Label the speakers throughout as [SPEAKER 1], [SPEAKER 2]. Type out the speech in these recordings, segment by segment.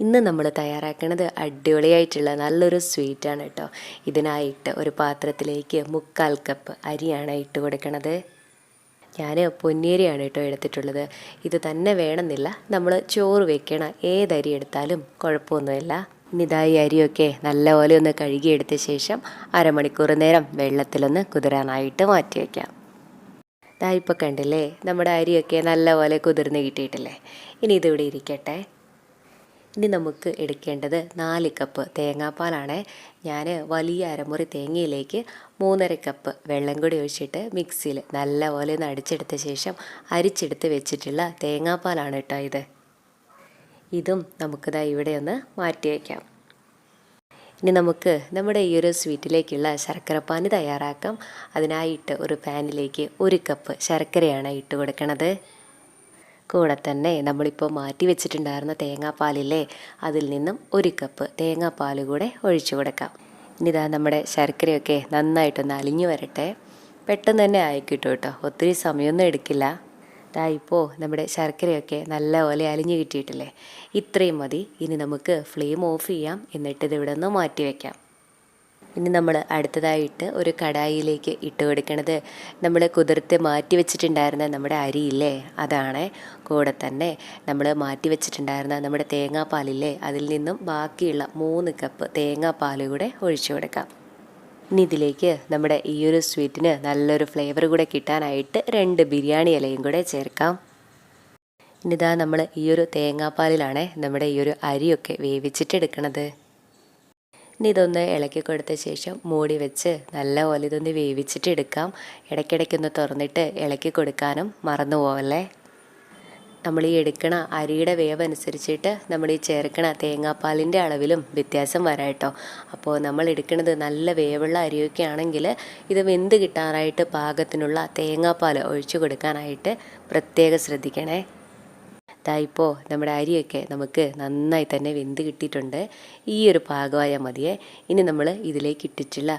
[SPEAKER 1] ഇന്ന് നമ്മൾ തയ്യാറാക്കുന്നത് അടിപൊളിയായിട്ടുള്ള നല്ലൊരു സ്വീറ്റാണ് കേട്ടോ. ഇതിനായിട്ട് ഒരു പാത്രത്തിലേക്ക് 1/4 കപ്പ് അരിയാണ് ഇട്ട് കൊടുക്കണത്. ഞാൻ പൊന്നിയരിയാണ് കേട്ടോ എടുത്തിട്ടുള്ളത്. ഇത് തന്നെ വേണമെന്നില്ല, നമ്മൾ ചോറ് വെക്കണ ഏതരി എടുത്താലും കുഴപ്പമൊന്നുമില്ല. ഇതായി അരിയൊക്കെ നല്ലപോലെ ഒന്ന് കഴുകിയെടുത്ത ശേഷം അരമണിക്കൂർ നേരം വെള്ളത്തിലൊന്ന് കുതിരാനായിട്ട് മാറ്റി വയ്ക്കാം. ഇപ്പോൾ കണ്ടില്ലേ, നമ്മുടെ അരിയൊക്കെ നല്ലപോലെ കുതിർന്ന് കിട്ടിയിട്ടില്ലേ. ഇനി ഇതിവിടെ ഇരിക്കട്ടെ. ഇനി നമുക്ക് എടുക്കേണ്ടത് 4 കപ്പ് തേങ്ങാപ്പാലാണ്. ഞാൻ വലിയ അരമുറി തേങ്ങയിലേക്ക് 3.5 കപ്പ് വെള്ളം കൂടി ഒഴിച്ചിട്ട് മിക്സിയിൽ നല്ലപോലെ ഒന്ന് അടിച്ചെടുത്ത ശേഷം അരിച്ചെടുത്ത് വെച്ചിട്ടുള്ള തേങ്ങാപ്പാലാണ് കേട്ടോ ഇതും നമുക്കിതാ ഇവിടെ ഒന്ന് മാറ്റി വയ്ക്കാം. ഇനി നമുക്ക് നമ്മുടെ ഈ ഒരു സ്വീറ്റിലേക്കുള്ള ശർക്കരപ്പാനി തയ്യാറാക്കാം. അതിനായിട്ട് ഒരു പാനിലേക്ക് 1 കപ്പ് ശർക്കരയാണ് ഇട്ട് കൊടുക്കണത്. കൂടെ തന്നെ നമ്മളിപ്പോൾ മാറ്റി വെച്ചിട്ടുണ്ടായിരുന്ന തേങ്ങാപ്പാലില്ലേ, അതിൽ നിന്നും 1 കപ്പ് തേങ്ങാപ്പാൽ കൂടെ ഒഴിച്ചു കൊടുക്കാം. ഇനിതാ നമ്മുടെ ശർക്കരയൊക്കെ നന്നായിട്ടൊന്ന് അലിഞ്ഞു വരട്ടെ. പെട്ടെന്ന് തന്നെ ആയിക്കിട്ടും കേട്ടോ, ഒത്തിരി സമയമൊന്നും എടുക്കില്ല. ഇപ്പോൾ നമ്മുടെ ശർക്കരയൊക്കെ നല്ലപോലെ അലിഞ്ഞു കിട്ടിയിട്ടില്ലേ. ഇത്രയും മതി. ഇനി നമുക്ക് ഫ്ലെയിം ഓഫ് ചെയ്യാം, എന്നിട്ട് ഇതിവിടെ നിന്ന് മാറ്റി വയ്ക്കാം. ഇനി നമ്മൾ അടുത്തതായിട്ട് ഒരു കടായിലേക്ക് ഇട്ട് കൊടുക്കണത് നമ്മൾ കുതിർത്ത് മാറ്റി വെച്ചിട്ടുണ്ടായിരുന്ന നമ്മുടെ അരിയില്ലേ, അതാണ്. കൂടെ തന്നെ നമ്മൾ മാറ്റി വെച്ചിട്ടുണ്ടായിരുന്ന നമ്മുടെ തേങ്ങാപ്പാലില്ലേ, അതിൽ നിന്നും ബാക്കിയുള്ള 3 കപ്പ് തേങ്ങാപ്പാൽ കൂടെ ഒഴിച്ചു കൊടുക്കാം. ഇനി ഇതിലേക്ക് നമ്മുടെ ഈ ഒരു സ്വീറ്റിന് നല്ലൊരു ഫ്ലേവർ കൂടെ കിട്ടാനായിട്ട് 2 ബിരിയാണി ഇലയും കൂടെ ചേർക്കാം. ഇനിതാ നമ്മൾ ഈ ഒരു തേങ്ങാപ്പാലിലാണ് നമ്മുടെ ഈ ഒരു അരിയൊക്കെ വേവിച്ചിട്ടെടുക്കണത്. ഇനി ഇതൊന്ന് ഇളക്കി കൊടുത്ത ശേഷം മൂടി വെച്ച് നല്ലപോലെ ഇതൊന്ന് വേവിച്ചിട്ട് എടുക്കാം. ഇടയ്ക്കിടയ്ക്കൊന്ന് തുറന്നിട്ട് ഇളക്കി കൊടുക്കാനും മറന്നു പോവല്ലേ. നമ്മൾ ഈ എടുക്കണ അരിയുടെ വേവ് അനുസരിച്ചിട്ട് നമ്മൾ ഈ ചേർക്കണ തേങ്ങാപ്പാലിൻ്റെ അളവിലും വ്യത്യാസം വരാം കേട്ടോ. അപ്പോൾ നമ്മൾ എടുക്കുന്നത് നല്ല വേവുള്ള അരിയൊക്കെ ആണെങ്കിൽ ഇത് വെന്ത് കിട്ടാനായിട്ട് പാകത്തിനുള്ള തേങ്ങാപ്പാൽ ഒഴിച്ചു കൊടുക്കാനായിട്ട് പ്രത്യേകം ശ്രദ്ധിക്കണേ. ഇപ്പോൾ നമ്മുടെ അരിയൊക്കെ നമുക്ക് നന്നായി തന്നെ വെന്ത് കിട്ടിയിട്ടുണ്ട്. ഈ ഒരു പാകമായാൽ മതിയേ. ഇനി നമ്മൾ ഇതിലേക്ക് ഇട്ടിട്ടുള്ള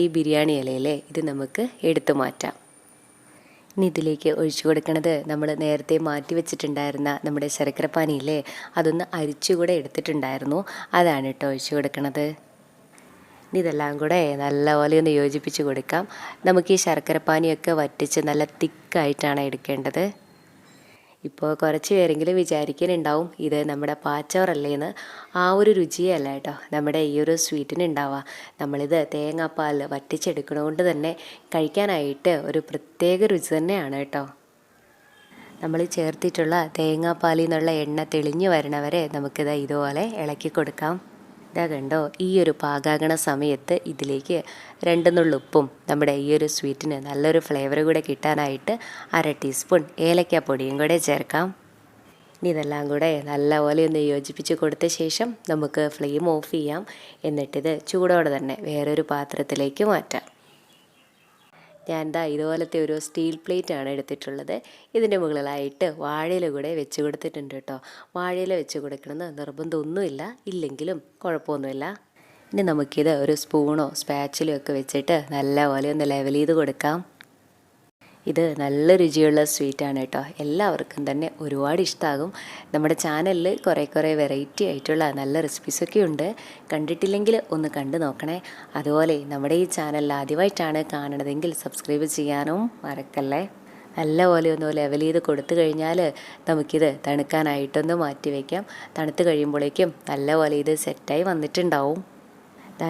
[SPEAKER 1] ഈ ബിരിയാണി ഇലയിലെ ഇത് നമുക്ക് എടുത്തു മാറ്റാം. ഇനി ഇതിലേക്ക് ഒഴിച്ചു കൊടുക്കണത് നമ്മൾ നേരത്തെ മാറ്റി വെച്ചിട്ടുണ്ടായിരുന്ന നമ്മുടെ ശർക്കരപ്പാനിയില്ലേ, അതൊന്ന് അരിച്ചുകൂടെ എടുത്തിട്ടുണ്ടായിരുന്നു, അതാണ് കേട്ടോ ഒഴിച്ചു കൊടുക്കണത്. ഇനി ഇതെല്ലാം കൂടെ നല്ലപോലെ ഒന്ന് യോജിപ്പിച്ച് കൊടുക്കാം. നമുക്ക് ഈ ശർക്കരപ്പാനിയൊക്കെ വറ്റിച്ച് നല്ല തിക്കായിട്ടാണ് എടുക്കേണ്ടത്. ഇപ്പോൾ കുറച്ച് പേരെങ്കിലും വിചാരിക്കുന്നുണ്ടാവും ഇത് നമ്മുടെ പാച്ചോറല്ലേന്ന്. ആ ഒരു രുചിയല്ല കേട്ടോ നമ്മുടെ ഈ ഒരു സ്വീറ്റിന് ഉണ്ടാവുക. നമ്മളിത് തേങ്ങാപ്പാൽ വറ്റിച്ചെടുക്കണതുകൊണ്ട് തന്നെ കഴിക്കാനായിട്ട് ഒരു പ്രത്യേക രുചി തന്നെയാണ് കേട്ടോ. നമ്മൾ ചേർത്തിട്ടുള്ള തേങ്ങാപ്പാലിൽ നിന്നുള്ള എണ്ണ തെളിഞ്ഞു വരണവരെ നമുക്കിത് ഇതുപോലെ ഇളക്കി കൊടുക്കാം. ഇതാ കണ്ടോ, ഈ ഒരു പാകാകണ സമയത്ത് ഇതിലേക്ക് 2 നുള്ളുപ്പും നമ്മുടെ ഈ ഒരു സ്വീറ്റിന് നല്ലൊരു ഫ്ലേവർ കൂടെ കിട്ടാനായിട്ട് 1/2 ടീസ്പൂൺ ഏലക്കാപ്പൊടിയും കൂടെ ചേർക്കാം. ഇനി ഇതെല്ലാം കൂടെ നല്ലപോലെ ഒന്ന് യോജിപ്പിച്ച് കൊടുത്ത ശേഷം നമുക്ക് ഫ്ലെയിം ഓഫ് ചെയ്യാം. എന്നിട്ടിത് ചൂടോടെ തന്നെ വേറൊരു പാത്രത്തിലേക്ക് മാറ്റാം. ഞാൻ ഇതുപോലത്തെ ഒരു സ്റ്റീൽ പ്ലേറ്റാണ് എടുത്തിട്ടുള്ളത്. ഇതിൻ്റെ മുകളിലായിട്ട് വാഴയില കൂടെ വെച്ച് കൊടുത്തിട്ടുണ്ട് കേട്ടോ. വാഴയില വെച്ച് കൊടുക്കണമെന്ന് നിർബന്ധമൊന്നുമില്ല, ഇല്ലെങ്കിലും കുഴപ്പമൊന്നുമില്ല. ഇനി നമുക്കിത് ഒരു സ്പൂണോ സ്പാച്ചിലോ ഒക്കെ വെച്ചിട്ട് നല്ലപോലെ ഒന്ന് ലെവൽ ചെയ്ത് കൊടുക്കാം. ഇത് നല്ല രുചിയുള്ള സ്വീറ്റാണ് കേട്ടോ. എല്ലാവർക്കും തന്നെ ഒരുപാട് ഇഷ്ടമാകും. നമ്മുടെ ചാനലിൽ കുറേ വെറൈറ്റി ആയിട്ടുള്ള നല്ല റെസിപ്പീസൊക്കെ ഉണ്ട്. കണ്ടിട്ടില്ലെങ്കിൽ ഒന്ന് കണ്ടു നോക്കണേ. അതുപോലെ നമ്മുടെ ഈ ചാനൽ ആദ്യമായിട്ടാണ് കാണണതെങ്കിൽ സബ്സ്ക്രൈബ് ചെയ്യാനും മറക്കല്ലേ. നല്ലപോലെ ഒന്ന് ലെവൽ ചെയ്ത് കൊടുത്തു കഴിഞ്ഞാൽ നമുക്കിത് തണുക്കാനായിട്ടൊന്ന് മാറ്റി വയ്ക്കാം. തണുത്ത് കഴിയുമ്പോഴേക്കും നല്ലപോലെ ഇത് സെറ്റായി വന്നിട്ടുണ്ടാവും.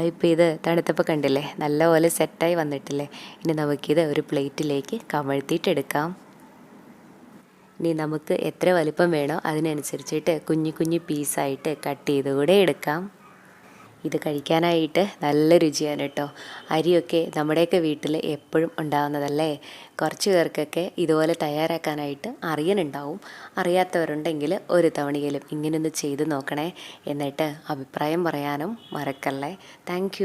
[SPEAKER 1] ഇപ്പോൾ ഇത് തണുത്തപ്പോൾ കണ്ടില്ലേ, നല്ലപോലെ സെറ്റായി വന്നിട്ടില്ലേ. ഇനി നമുക്കിത് ഒരു പ്ലേറ്റിലേക്ക് കമഴ്ത്തിയിട്ടെടുക്കാം. ഇനി നമുക്ക് എത്ര വലിപ്പം വേണോ അതിനനുസരിച്ചിട്ട് കുഞ്ഞു പീസായിട്ട് കട്ട് ചെയ്ത് കൂടെ എടുക്കാം. ഇത് കഴിക്കാനായിട്ട് നല്ല രുചിയാണ് കേട്ടോ. അരിയൊക്കെ നമ്മുടെയൊക്കെ വീട്ടിൽ എപ്പോഴും ഉണ്ടാകുന്നതല്ലേ. കുറച്ച് പേർക്കൊക്കെ ഇതുപോലെ തയ്യാറാക്കാനായിട്ട് അറിയാനുണ്ടാവും. അറിയാത്തവരുണ്ടെങ്കിൽ ഒരു തവണയെങ്കിലും ഇങ്ങനെയൊന്ന് ചെയ്ത് നോക്കണേ. എന്നിട്ട് അഭിപ്രായം പറയാനും മറക്കല്ലേ. താങ്ക്